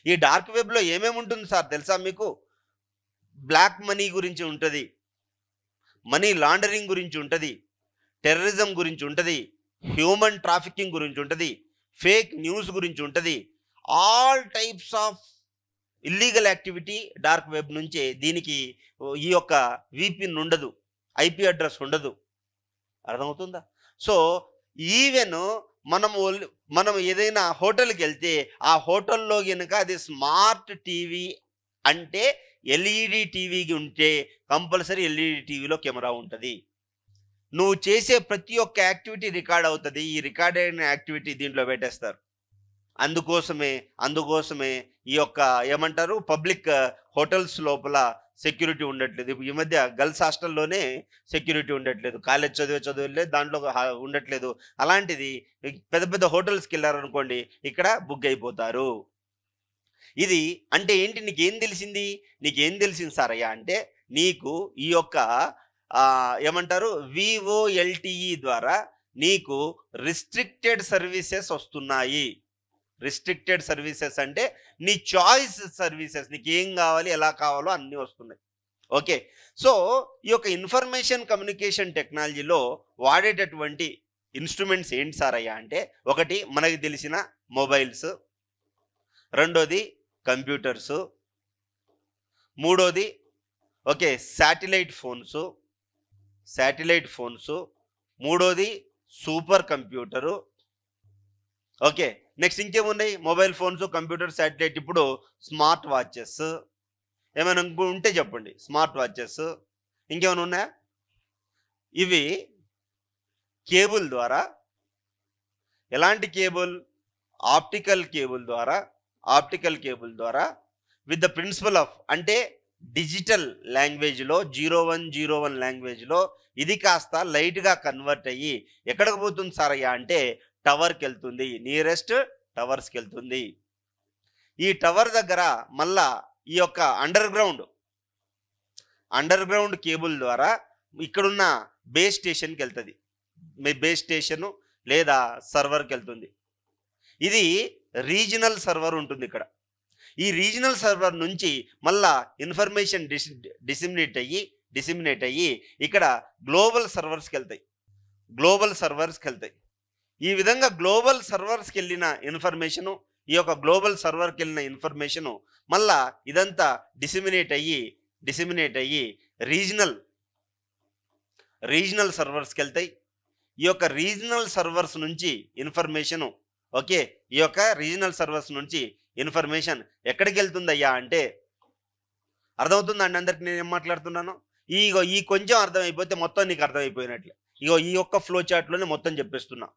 ఈ డార్క్ వెబ్లో ఏమేమి ఉంటుంది సార్ తెలుసా మీకు? బ్లాక్ మనీ గురించి ఉంటుంది, మనీ లాండరింగ్ గురించి ఉంటుంది, టెర్రరిజం గురించి ఉంటుంది, హ్యూమన్ ట్రాఫికింగ్ గురించి ఉంటుంది, ఫేక్ న్యూస్ గురించి ఉంటుంది. All types of illegal activity dark web నుంచే. దీనికి ఈ యొక్క విపిన్ ఉండదు, ఐపీ అడ్రస్ ఉండదు. అర్థమవుతుందా? సో ఈవెన్ మనం ఏదైనా హోటల్కి వెళ్తే ఆ హోటల్లో కనుక అది స్మార్ట్ టీవీ అంటే ఎల్ఈడి టీవీకి ఉంటే కంపల్సరీ ఎల్ఈడి టీవీలో కెమెరా ఉంటుంది. నువ్వు చేసే ప్రతి ఒక్క యాక్టివిటీ రికార్డ్ అవుతుంది. ఈ రికార్డ్ అయిన యాక్టివిటీ దీంట్లో పెట్టేస్తారు. అందుకోసమే ఈ యొక్క ఏమంటారు పబ్లిక్ హోటల్స్ లోపల సెక్యూరిటీ ఉండట్లేదు. ఈ మధ్య గర్ల్స్ హాస్టల్లోనే సెక్యూరిటీ ఉండట్లేదు. కాలేజ్ చదివే దాంట్లో ఉండట్లేదు. అలాంటిది పెద్ద పెద్ద హోటల్స్కి వెళ్ళారనుకోండి, ఇక్కడ బుక్ అయిపోతారు. ఇది అంటే ఏంటి? నీకేం తెలిసింది సారయ్య అంటే, నీకు ఈ యొక్క ఏమంటారు VOLTE ద్వారా నీకు రిస్ట్రిక్టెడ్ సర్వీసెస్ వస్తున్నాయి. రిస్ట్రిక్టెడ్ సర్వీసెస్ అంటే నీ చాయిస్ సర్వీసెస్, నీకు ఏం కావాలి ఎలా కావాలో అన్నీ వస్తున్నాయి. ఓకే. సో ఈ యొక్క ఇన్ఫర్మేషన్ కమ్యూనికేషన్ టెక్నాలజీలో వాడేటటువంటి ఇన్స్ట్రుమెంట్స్ ఏంటి సారయ్య అంటే, ఒకటి మనకి తెలిసిన మొబైల్స్, రెండోది కంప్యూటర్సు, మూడోది ఓకే శాటిలైట్ ఫోన్స్, మూడోది సూపర్ కంప్యూటరు. ఓకే, నెక్స్ట్ ఇంకేమున్నాయి? Mobile phones, computer, satellite. ఇప్పుడు స్మార్ట్ వాచెస్. ఏమైనా ఉంటే చెప్పండి. స్మార్ట్ వాచెస్ ఇంకేమైనా ఉన్నాయా? ఇవి కేబుల్ ద్వారా, ఎలాంటి కేబుల్? ఆప్టికల్ కేబుల్ ద్వారా విత్ ద ప్రిన్సిపల్ ఆఫ్ అంటే డిజిటల్ లాంగ్వేజ్లో 0101 లాంగ్వేజ్లో ఇది కాస్త లైట్గా కన్వర్ట్ అయ్యి ఎక్కడికి పోతుంది సారయ్య అంటే టవర్కి వెళ్తుంది. నియరెస్ట్ టవర్స్కి వెళ్తుంది. ఈ టవర్ దగ్గర మళ్ళా ఈ యొక్క అండర్ గ్రౌండ్ కేబుల్ ద్వారా ఇక్కడున్న బేస్ స్టేషన్కి వెళ్తుంది. బేస్ స్టేషను లేదా సర్వర్కి వెళ్తుంది. ఇది రీజనల్ సర్వర్ ఉంటుంది ఇక్కడ. ఈ రీజనల్ సర్వర్ నుంచి మళ్ళా ఇన్ఫర్మేషన్ డిసిమినేట్ అయ్యి ఇక్కడ గ్లోబల్ సర్వర్స్కి వెళ్తాయి. ఈ విధంగా గ్లోబల్ సర్వర్స్కి వెళ్ళిన ఇన్ఫర్మేషను, ఈ యొక్క గ్లోబల్ సర్వర్కి వెళ్ళిన ఇన్ఫర్మేషను మళ్ళా ఇదంతా డిసిమినేట్ అయ్యి రీజనల్ సర్వర్స్కి వెళ్తాయి. ఈ యొక్క రీజనల్ సర్వర్స్ నుంచి ఇన్ఫర్మేషను ఓకే, ఈ యొక్క రీజనల్ సర్వర్స్ నుంచి ఇన్ఫర్మేషన్ ఎక్కడికి వెళ్తుందయ్యా అంటే, అర్థమవుతుందండి అందరికి నేను ఏం మాట్లాడుతున్నాను? ఈ కొంచెం అర్థమైపోతే మొత్తం నీకు అర్థమైపోయినట్లే. ఈ యొక్క ఫ్లో చార్ట్లోనే మొత్తం చెప్పేస్తున్నా.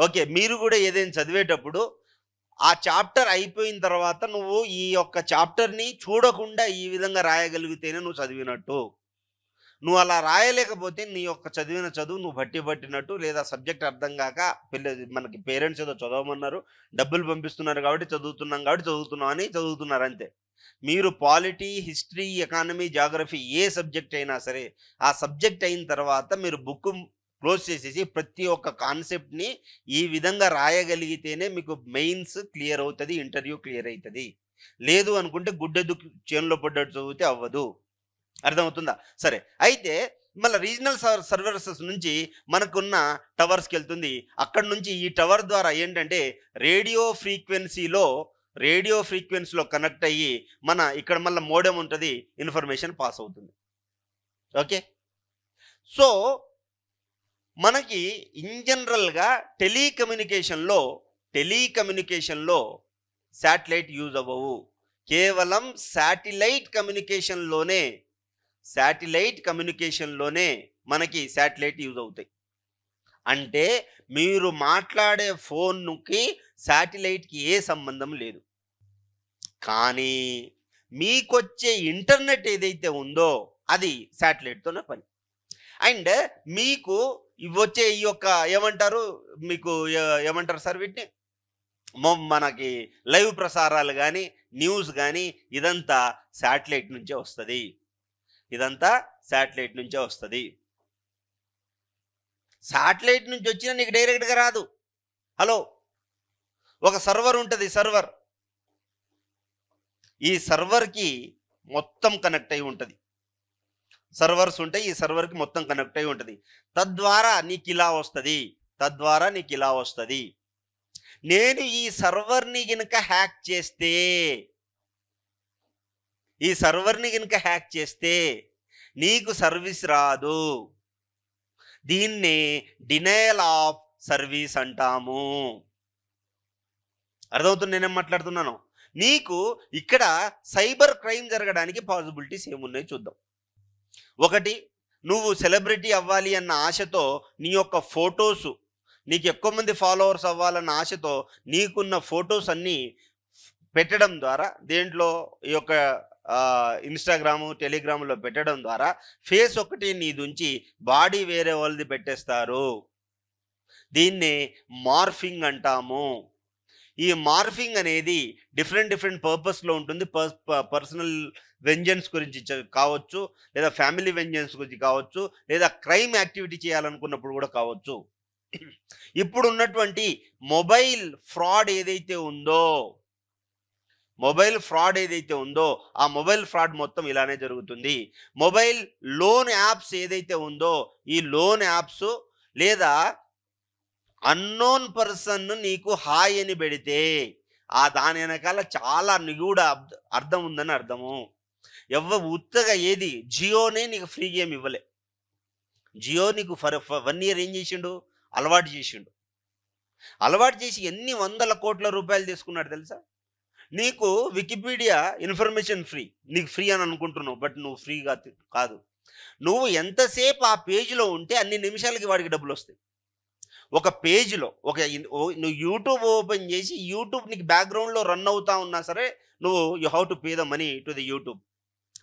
ఓకే, మీరు కూడా ఏదైనా చదివేటప్పుడు ఆ చాప్టర్ అయిపోయిన తర్వాత నువ్వు ఈ యొక్క చాప్టర్ని చూడకుండా ఈ విధంగా రాయగలిగితేనే నువ్వు చదివినట్టు. నువ్వు అలా రాయలేకపోతే నీ యొక్క చదివిన చదువు నువ్వు పట్టినట్టు, లేదా సబ్జెక్ట్ అర్థం కాక మనకి పేరెంట్స్ ఏదో చదవమన్నారు, డబ్బులు పంపిస్తున్నారు కాబట్టి చదువుతున్నారు అంతే. మీరు పాలిటీ, హిస్టరీ, ఎకానమీ, జాగ్రఫీ ఏ సబ్జెక్ట్ అయినా సరే ఆ సబ్జెక్ట్ అయిన తర్వాత మీరు బుక్ క్లోజ్ చేసేసి ప్రతి ఒక్క కాన్సెప్ట్ని ఈ విధంగా రాయగలిగితేనే మీకు మెయిన్స్ క్లియర్ అవుతుంది, ఇంటర్వ్యూ క్లియర్ అవుతుంది. లేదు అనుకుంటే గుడ్డెద్దు చేనులో పడ్డట్టు చదివితే అవ్వదు. అర్థమవుతుందా? సరే, అయితే మళ్ళీ రీజనల్ సర్వీసెస్ నుంచి మనకున్న టవర్స్కి వెళ్తుంది. అక్కడ నుంచి ఈ టవర్ ద్వారా ఏంటంటే రేడియో ఫ్రీక్వెన్సీలో రేడియో ఫ్రీక్వెన్సీలో కనెక్ట్ అయ్యి మన ఇక్కడ మళ్ళీ మోడెం ఉంటుంది, ఇన్ఫర్మేషన్ పాస్ అవుతుంది. ఓకే, సో మనకి ఇన్ జనరల్గా టెలికమ్యూనికేషన్లో శాటిలైట్ యూజ్ అవ్వవు. కేవలం శాటిలైట్ కమ్యూనికేషన్లోనే మనకి శాటిలైట్ యూజ్ అవుతాయి. అంటే మీరు మాట్లాడే ఫోన్కి శాటిలైట్కి ఏ సంబంధం లేదు. కానీ మీకొచ్చే ఇంటర్నెట్ ఏదైతే ఉందో అది శాటిలైట్తోనే పని. అండ్ మీకు వచ్చే ఈ యొక్క ఏమంటారు సార్ వీటిని, మనకి లైవ్ ప్రసారాలు కానీ న్యూస్ కానీ ఇదంతా శాటిలైట్ నుంచే వస్తుంది. శాటిలైట్ నుంచి వచ్చినా నీకు డైరెక్ట్గా రాదు. హలో, ఒక సర్వర్ ఉంటుంది. ఈ సర్వర్కి మొత్తం కనెక్ట్ అయి ఉంటుంది. సర్వర్స్ ఉంటాయి, ఈ సర్వర్కి మొత్తం కనెక్ట్ అయి ఉంటుంది. తద్వారా నీకు ఇలా వస్తుంది. నేను ఈ సర్వర్ని గనుక హ్యాక్ చేస్తే నీకు సర్వీస్ రాదు. దీన్ని డినయల్ ఆఫ్ సర్వీస్ అంటాము. అర్థమవుతుంది నేనేం మాట్లాడుతున్నాను? నీకు ఇక్కడ సైబర్ క్రైమ్ జరగడానికి పాసిబిలిటీస్ ఏమున్నాయి చూద్దాం. ఒకటి, నువ్వు సెలబ్రిటీ అవ్వాలి అన్న ఆశతో నీ యొక్క ఫొటోస్, నీకు ఎక్కువ మంది ఫాలోవర్స్ అవ్వాలన్న ఆశతో నీకున్న ఫొటోస్ అన్నీ పెట్టడం ద్వారా, దేంట్లో ఈ యొక్క ఇన్స్టాగ్రాము, టెలిగ్రామ్లో పెట్టడం ద్వారా ఫేస్ ఒకటి నీదుంచి బాడీ వేరే వాళ్ళది పెట్టేస్తారు. దీన్ని మార్ఫింగ్ అంటాము. ఈ మార్ఫింగ్ అనేది డిఫరెంట్ పర్పస్లో ఉంటుంది. పర్సనల్ వెంజెన్స్ గురించి కావచ్చు, లేదా ఫ్యామిలీ వెంజెన్స్ గురించి కావచ్చు, లేదా క్రైమ్ యాక్టివిటీ చేయాలనుకున్నప్పుడు కూడా కావచ్చు. ఇప్పుడు ఉన్నటువంటి మొబైల్ ఫ్రాడ్ ఏదైతే ఉందో ఆ మొబైల్ ఫ్రాడ్ మొత్తం ఇలానే జరుగుతుంది. మొబైల్ లోన్ యాప్స్ ఏదైతే ఉందో ఈ లోన్ యాప్స్ లేదా అన్నోన్ పర్సన్ నీకు హాయ్ అని పెడితే దాని వెనకాల చాలా నిగూఢ అర్థం ఉందని అర్థము. ఉత్తగా ఏది జియోనే నీకు ఫ్రీ గేమ్ ఇవ్వలే. జియో నీకు ఫర్ 1 year ఏం చేసిండు? అలవాటు చేసి ఎన్ని వందల కోట్ల రూపాయలు తీసుకున్నాడు తెలుసా? నీకు వికీపీడియా ఇన్ఫర్మేషన్ ఫ్రీ, నీకు ఫ్రీ అని అనుకుంటున్నావు, బట్ నువ్వు ఫ్రీగా కాదు. నువ్వు ఎంతసేపు ఆ పేజీలో ఉంటే అన్ని నిమిషాలకి వాడికి డబ్బులు వస్తాయి. ఒక పేజీలో నువ్వు యూట్యూబ్ ఓపెన్ చేసి యూట్యూబ్ నీకు బ్యాక్గ్రౌండ్లో రన్ అవుతా ఉన్నా సరే నువ్వు you have to pay the money to the YouTube.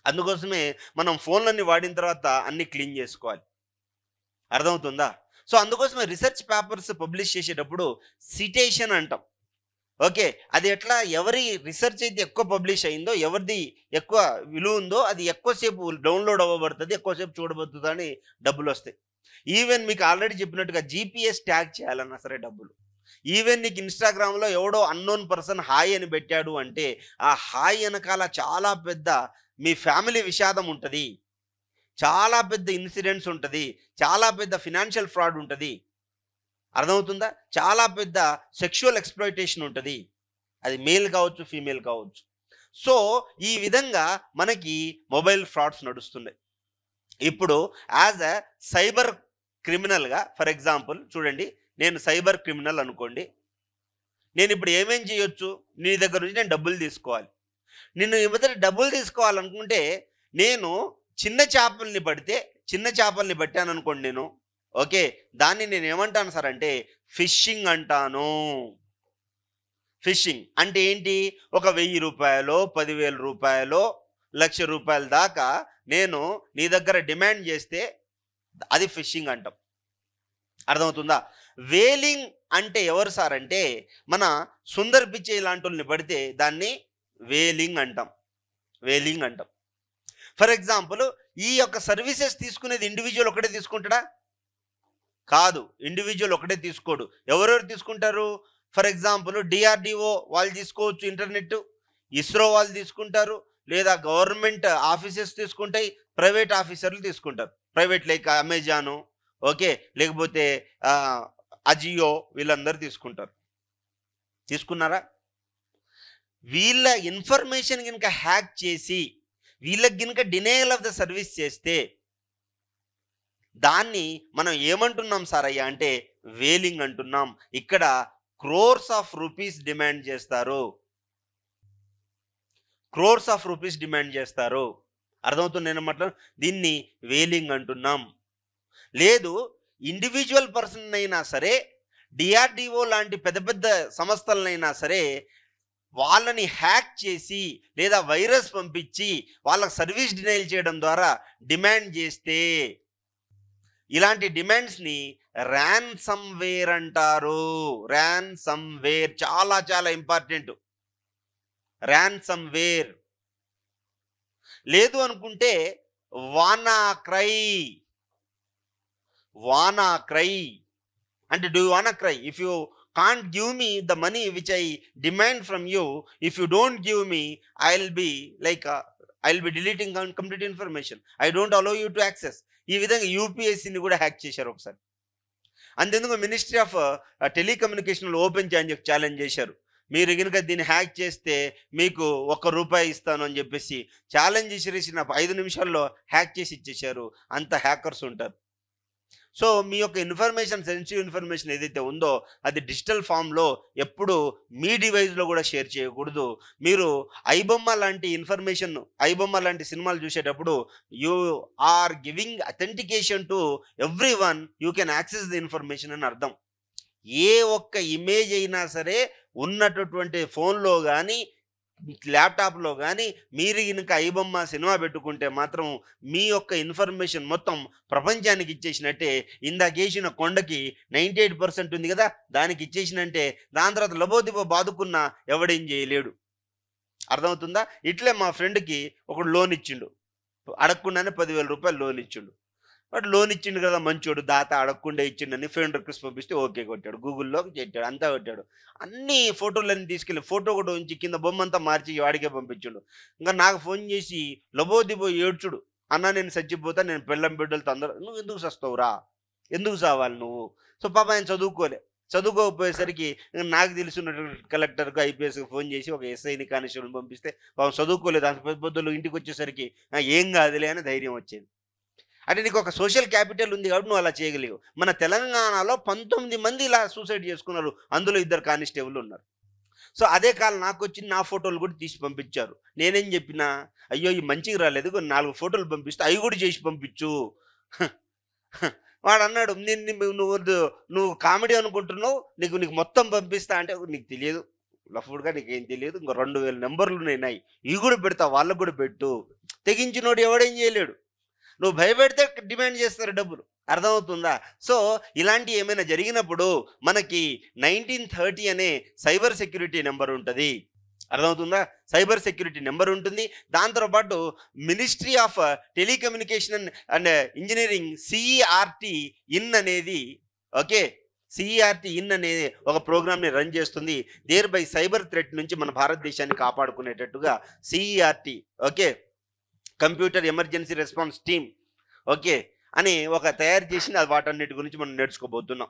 అందుకోసమే మనం ఫోన్లన్నీ వాడిన తర్వాత అన్ని క్లీన్ చేసుకోవాలి. అర్థమవుతుందా? సో అందుకోసమే రీసెర్చ్ పేపర్స్ పబ్లిష్ చేసేటప్పుడు సిటేషన్ అంటాం. ఓకే, అది ఎట్లా, ఎవరి రీసెర్చ్ అయితే ఎక్కువ పబ్లిష్ అయిందో, ఎవరిది ఎక్కువ విలువ ఉందో అది ఎక్కువసేపు డౌన్లోడ్ అవ్వబడుతుంది, ఎక్కువసేపు చూడబడుతుంది అని డబ్బులు వస్తాయి. ఈవెన్ మీకు ఆల్రెడీ చెప్పినట్టుగా జీపీఎస్ ట్యాగ్ చేయాలన్నా సరే డబ్బులు. ఈవెన్ నీకు ఇన్స్టాగ్రామ్లో ఎవడో అన్నోన్ పర్సన్ హాయ్ అని పెట్టాడు అంటే ఆ హాయ్ వెనకాల చాలా పెద్ద మీ ఫ్యామిలీ విషాదం ఉంటుంది, చాలా పెద్ద ఇన్సిడెంట్స్ ఉంటుంది, చాలా పెద్ద ఫినాన్షియల్ ఫ్రాడ్ ఉంటుంది. అర్థమవుతుందా? చాలా పెద్ద సెక్షువల్ ఎక్స్‌ప్లాయిటేషన్ ఉంటుంది. అది మేల్ కావచ్చు, ఫీమేల్ కావచ్చు. సో ఈ విధంగా మనకి మొబైల్ ఫ్రాడ్స్ నడుస్తున్నాయి. ఇప్పుడు యాజ్ ఎ సైబర్ క్రిమినల్గా, ఫర్ ఎగ్జాంపుల్ చూడండి, నేను సైబర్ క్రిమినల్ అనుకోండి. నేను ఇప్పుడు ఏమేం చేయొచ్చు? నీ దగ్గర నుంచి నేను డబ్బులు తీసుకోవాలి. నిన్ను మొదట డబ్బులు తీసుకోవాలనుకుంటే నేను చిన్న చేపల్ని పట్టాను అనుకోండి నేను. ఓకే, దాన్ని నేను ఏమంటాను సార్ అంటే ఫిషింగ్ అంటాను. ఫిషింగ్ అంటే ఏంటి? ఒక 1000 రూపాయలు, 10,000 రూపాయలు, 1,00,000 రూపాయల దాకా నేను నీ దగ్గర డిమాండ్ చేస్తే అది ఫిషింగ్ అంటాం. అర్థమవుతుందా? వేలింగ్ అంటే ఎవరు సార్ అంటే మన సుందర్ పిచ్చై లాంటి వాళ్ళని పడితే దాన్ని వేలింగ్ అంటాం. ఫర్ ఎగ్జాంపుల్ ఈ యొక్క సర్వీసెస్ తీసుకునేది ఇండివిజువల్ ఒకటే తీసుకుంటాడా? కాదు, ఇండివిజువల్ ఒకటే తీసుకోడు. ఎవరెవరు తీసుకుంటారు? ఫర్ ఎగ్జాంపుల్ డిఆర్డిఓ వాళ్ళు తీసుకోవచ్చు ఇంటర్నెట్, ఇస్రో వాళ్ళు తీసుకుంటారు, లేదా గవర్నమెంట్ ఆఫీసెస్ తీసుకుంటాయి, ప్రైవేట్ ఆఫీసర్లు తీసుకుంటారు. ప్రైవేట్ లైక్ అమెజాను, ఓకే, లేకపోతే అజియో, వీళ్ళందరూ తీసుకుంటారు. తీసుకున్నారా? వీళ్ళ ఇన్ఫర్మేషన్ కనుక హ్యాక్ చేసి వీళ్ళకి కనుక డినయల్ ఆఫ్ ద సర్వీస్ చేస్తే దాన్ని మనం ఏమంటున్నాం సారయ్య అంటే వేలింగ్ అంటున్నాం. ఇక్కడ క్రోర్స్ ఆఫ్ రూపీస్ డిమాండ్ చేస్తారు. క్రోర్స్ ఆఫ్ రూపీస్ డిమాండ్ చేస్తారు. అర్థమవుతుంది ఏమన్నమాట? దీన్ని వేలింగ్ అంటున్నాం. లేదు ఇండివిజువల్ పర్సన్ అయినా సరే, డిఆర్డిఓ లాంటి పెద్ద పెద్ద సంస్థలనైనా సరే వాళ్ళని హ్యాక్ చేసి లేదా వైరస్ పంపించి వాళ్ళకి సర్వీస్ డినైల్ చేయడం ద్వారా డిమాండ్ చేస్తే ఇలాంటి డిమాండ్స్ని ర్యాన్సమ్వేర్ అంటారు. ర్యాన్సమ్వేర్ చాలా చాలా ఇంపార్టెంట్. ర్యాన్సమ్వేర్. లేదు అనుకుంటే వానాక్రై. వానాక్రై అంటే డూ యూ వానా cry? If you can't give me the money which I demand from you, if you don't give me, I'll be deleting complete information. I don't allow you to access. ఈ విధంగా యూపీఎస్సీని కూడా hack చేశారు ఒకసారి. అంతెందుకు ministry of టెలికమ్యూనికేషన్లో open challenge చేశారు. మీరు కనుక దీన్ని హ్యాక్ చేస్తే మీకు ₹1 ఇస్తాను అని చెప్పేసి ఛాలెంజ్ చేసి 5 నిమిషాల్లో హ్యాక్ చేసి ఇచ్చేశారు. అంత హ్యాకర్స్ ఉంటారు. సో మీ యొక్క ఇన్ఫర్మేషన్, సెన్సిటివ్ ఇన్ఫర్మేషన్ ఏదైతే ఉందో అది డిజిటల్ ఫామ్లో ఎప్పుడు మీ డివైస్లో కూడా షేర్ చేయకూడదు. మీరు ఐబొమ్మ లాంటి ఇన్ఫర్మేషన్, ఐబొమ్మ లాంటి సినిమాలు చూసేటప్పుడు you are giving authentication to every one, you can access the information అని అర్థం. ఏ ఒక్క ఇమేజ్ అయినా సరే ఉన్నటువంటి ఫోన్లో కానీ ల్యాప్టాప్లో కానీ మీరు కనుక ఐబొమ్మ సినిమా పెట్టుకుంటే మాత్రం మీ యొక్క ఇన్ఫర్మేషన్ మొత్తం ప్రపంచానికి ఇచ్చేసినట్టే. ఇందాకేసిన కొండకి 98% ఉంది కదా, దానికి ఇచ్చేసినంటే దాని తర్వాత లబోదిబో బాదుకున్నా ఎవడేం చేయలేడు. అర్థమవుతుందా? ఇట్లే మా ఫ్రెండ్కి ఒకడు లోన్ ఇచ్చిండు, అడగకుండానే ₹10,000 లోన్ ఇచ్చిండు. వాడు లోన్ ఇచ్చిండు కదా, మంచోడు, దాత, అడగకుండా ఇచ్చిండని ఫ్రెండ్ రిక్వెస్ట్ పంపిస్తే ఓకే కొట్టాడు, గూగుల్లో పెట్టాడు, అంతా పెట్టాడు. అన్ని ఫోటోలన్నీ తీసుకెళ్ళి ఫోటో కూడా ఉంచి కింద బొమ్మ అంతా మార్చి వాడికే పంపించాడు. ఇంకా నాకు ఫోన్ చేసి లబోదిబో ఏడ్చుడు, అన్న నేను చచ్చిపోతా, నేను పెళ్ళం బిడ్డలతో అందరూ. నువ్వు ఎందుకు చస్తావురా, ఎందుకు చావాలి నువ్వు? సో పాప ఆయన చదువుకోకపోయేసరికి నాకు తెలిసినటువంటి కలెక్టర్కు, ఐపీఎస్కి ఫోన్ చేసి ఒక ఎస్ఐని, కానిస్టేబుల్ని పంపిస్తే పాపం చదువుకోలేదు. అంత పొద్దులు ఇంటికి వచ్చేసరికి ఏం కాదులే అని ధైర్యం వచ్చేది. అంటే నీకు ఒక సోషల్ క్యాపిటల్ ఉంది కాబట్టి నువ్వు అలా చేయగలిగావు. మన తెలంగాణలో 19 మంది ఇలా సూసైడ్ చేసుకున్నారు, అందులో 2 కానిస్టేబుల్ ఉన్నారు. సో అదే కాలం నాకు వచ్చి నా ఫోటోలు కూడా తీసి పంపించారు. నేనేం చెప్పినా, అయ్యో ఈ మంచిగా రాలేదు, 4 ఫోటోలు పంపిస్తే అవి కూడా చేసి పంపించు. వాడు అన్నాడు, నువ్వు కామెడీ అనుకుంటున్నావు, నీకు మొత్తం పంపిస్తా అంటే నీకు తెలియదు, లఫ్డ్గా నీకేం తెలియదు, ఇంకో 2000 నెంబర్లు ఉన్నాయి, ఇవి కూడా పెడతా, వాళ్ళకు కూడా పెట్టు. తెగించినోడు ఎవడేం చేయలేడు. నువ్వు భయపెడితే డిమాండ్ చేస్తారు డబ్బులు. అర్థమవుతుందా? సో ఇలాంటి ఏమైనా జరిగినప్పుడు మనకి 1930 అనే సైబర్ సెక్యూరిటీ నెంబర్ ఉంటుంది. అర్థమవుతుందా? సైబర్ సెక్యూరిటీ నెంబర్ ఉంటుంది. దాంతోపాటు ministry of telecommunication and engineering CERT in అనేది, ఓకే, CERT ఇన్ అనేది ఒక ప్రోగ్రామ్ని రన్ చేస్తుంది. దేర్ బై సైబర్ థ్రెట్ నుంచి మన భారతదేశాన్ని కాపాడుకునేటట్టుగా CERT, okay, computer emergency response team, okay అని ఒక తయారు చేసి వాటన్నిటి గురించి మనం నేర్చుకోబోతున్నాం.